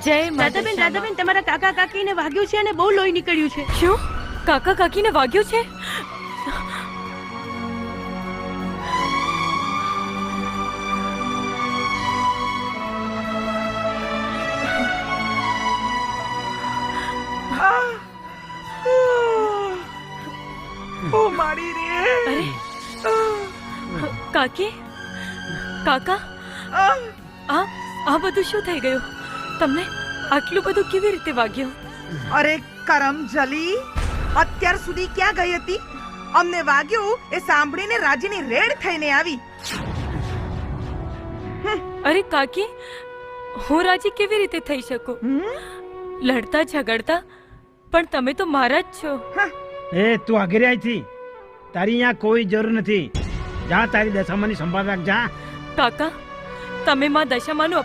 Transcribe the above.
જય રાધાબેન, રાધાબેન, તમારા કાકા કાકીને વાગ્યું છે અને બહુ લોહી નીકળ્યું છે. શું કાકા કાકીને વાગ્યું છે? ઓ મારી રે. અરે કાકી, કાકા, આ બધું શું થઈ ગયું? તમને આટલું બધું કેવી રીતે વાગ્યું? અરે કરમજલી, અત્યાર સુધી ક્યાં ગઈ હતી? અમને વાગ્યું એ સાંભળીને રાજીની રેડ થઈને આવી. અરે કાકી, હું રાજી કેવી રીતે થઈ શકું? લડતા ઝઘડતા પણ તમે તો મારા જ છો. એ તું આગળ આવી હતી, તારી અહીંયા કોઈ જરૂર નથી. જા તારી દશામાની સંભાળ રાખ. જા. કાકા, તમે માં દશામાનું